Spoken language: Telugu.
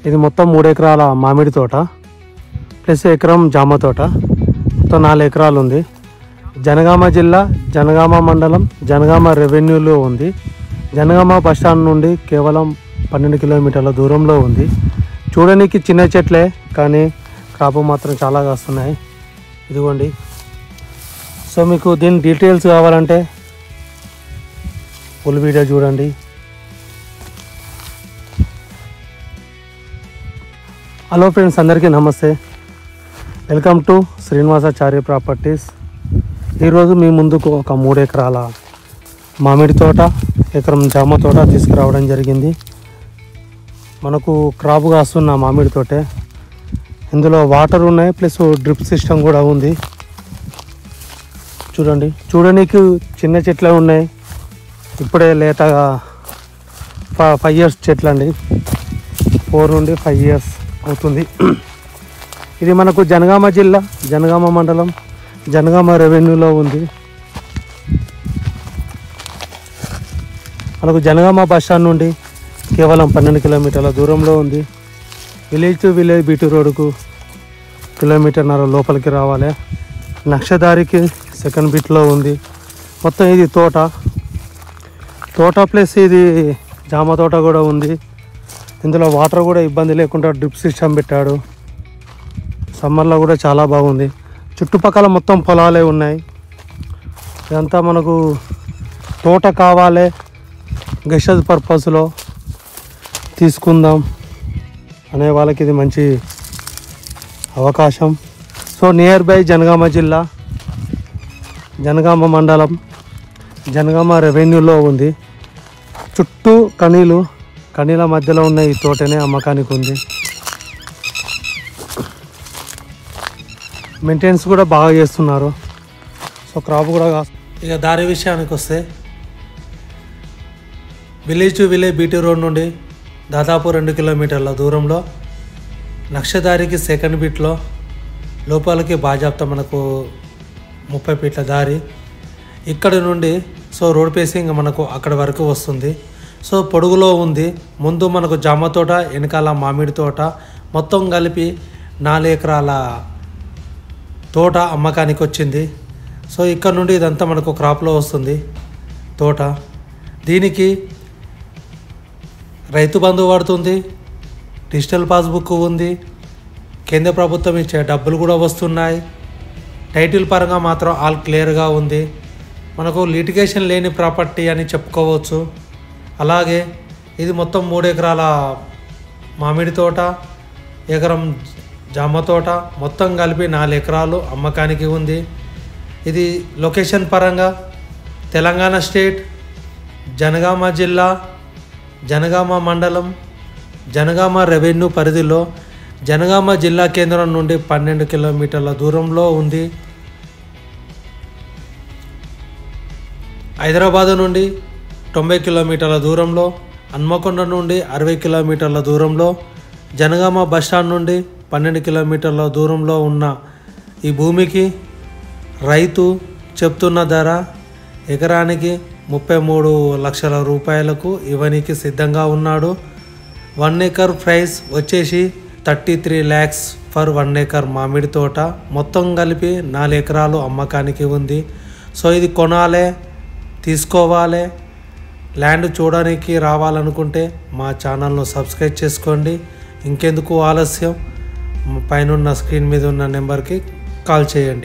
ఇది మొత్తం 3 ఎకరాల మామిడి తోట ప్లస్ ఎకరం జామ తోట, మొత్తం 4 ఎకరాలు ఉంది. జనగామ జిల్లా, జనగామ మండలం, జనగామ రెవెన్యూలో ఉంది. జనగామ బస్టాండ్ నుండి కేవలం 12 కిలోమీటర్ల దూరంలో ఉంది. చూడడానికి చిన్న చెట్లే కానీ క్రాప్ మాత్రం చాలా కాస్తున్నాయి. ఇదిగోండి. సో మీకు దీని డీటెయిల్స్ కావాలంటే ఫుల్ వీడియో చూడండి. హలో ఫ్రెండ్స్, అందరికీ నమస్తే. Welcome to Srinivasacharya properties. ఈరోజు మీ ముందుకు ఒక 3 ఎకరాల మామిడి తోట, ఎకరం జామ తోట తీసుకురావడం జరిగింది. మనకు క్రాప్ కాస్తున్న మామిడి తోటే. ఇందులో వాటర్ ఉన్నాయి, ప్లస్ డ్రిప్ సిస్టమ్ కూడా ఉంది. చూడండి, చూడడానికి చిన్న చెట్లే ఉన్నాయి. ఇప్పుడే లేతగా 5 ఇయర్స్ చెట్లు అండి. 4 నుండి 5 ఇయర్స్ అవుతుంది. ఇది మనకు జనగామ జిల్లా, జనగామ మండలం, జనగామ రెవెన్యూలో ఉంది. మనకు జనగామ బస్టాండ్ నుండి కేవలం 12 కిలోమీటర్ల దూరంలో ఉంది. విలేజ్ టు విలేజ్ బీటీ రోడ్డుకు 1.5 కిలోమీటర్ లోపలికి రావాలి. నక్షదారికి సెకండ్ బిట్లో ఉంది. మొత్తం ఇది తోట ప్లస్ ఇది జామ తోట కూడా ఉంది. ఇందులో వాటర్ కూడా ఇబ్బంది లేకుండా డ్రిప్ సిస్టమ్ పెట్టాడు. సమ్మర్లో కూడా చాలా బాగుంది. చుట్టుపక్కల మొత్తం పొలాలే ఉన్నాయి. ఇదంతా మనకు తోట కావాలి, గెస్ట్ పర్పస్లో తీసుకుందాం అనే వాళ్ళకి ఇది మంచి అవకాశం. సో నియర్ బై జనగామ జిల్లా, జనగామ మండలం, జనగామ రెవెన్యూలో ఉంది. చుట్టూ కనీల మధ్యలో ఉన్న ఈ తోటనే అమ్మకానికి ఉంది. మెయింటెనెన్స్ కూడా బాగా చేస్తున్నారు. సో క్రాప్ కూడా ఇక దారి విషయానికి వస్తే, village to village BT road నుండి దాదాపు 2 కిలోమీటర్ల దూరంలో నక్షదారికి సెకండ్ బిట్లో లోపలికి బాజాప్తా మనకు 30 ఫీట్ల దారి. ఇక్కడి నుండి సో రోడ్ పేసింగ్ మనకు అక్కడి వరకు వస్తుంది. సో పొడుగులో ఉంది. ముందు మనకు జామ తోట, వెనకాల మామిడి తోట, మొత్తం కలిపి 4 ఎకరాల తోట అమ్మకానికి వచ్చింది. సో ఇక్కడ నుండి ఇదంతా మనకు క్రాప్లో వస్తుంది తోట. దీనికి రైతు బంధు పడుతుంది, డిజిటల్ పాస్బుక్ ఉంది, కేంద్ర ప్రభుత్వం ఇచ్చే డబ్బులు కూడా వస్తున్నాయి. టైటిల్ పరంగా మాత్రం ఆల్ క్లియర్గా ఉంది. మనకు లిటిగేషన్ లేని ప్రాపర్టీ అని చెప్పుకోవచ్చు. అలాగే ఇది మొత్తం 3 ఎకరాల మామిడి తోట, ఎకరం జామ తోట, మొత్తం కలిపి 4 ఎకరాలు అమ్మకానికి ఉంది. ఇది లొకేషన్ పరంగా తెలంగాణ స్టేట్, జనగామ జిల్లా, జనగామ మండలం, జనగామ రెవెన్యూ పరిధిలో జనగామ జిల్లా కేంద్రం నుండి 12 కిలోమీటర్ల దూరంలో ఉంది. హైదరాబాద్ నుండి 90 కిలోమీటర్ల దూరంలో, హన్మకొండ నుండి 60 కిలోమీటర్ల దూరంలో, జనగామ బస్టాండ్ నుండి 12 కిలోమీటర్ల దూరంలో ఉన్న ఈ భూమికి రైతు చెప్తున్న ధర ఎకరానికి 33 లక్షల రూపాయలకు ఇవ్వడానికి సిద్ధంగా ఉన్నాడు. 1 ఎకర్ ప్రైస్ వచ్చేసి 33 lakhs ఫర్ 1 ఎకర్ మామిడి తోట. మొత్తం కలిపి 4 ఎకరాలు అమ్మకానికి ఉంది. సో ఇది కొనాలి, తీసుకోవాలి, ల్యాండ్ చూడడానికి రావాలనుకుంటే మా ఛానల్ను సబ్స్క్రైబ్ చేసుకోండి. ఇంకెందుకు ఆలస్యం, పైన స్క్రీన్ మీద ఉన్న నెంబర్కి కాల్ చేయండి.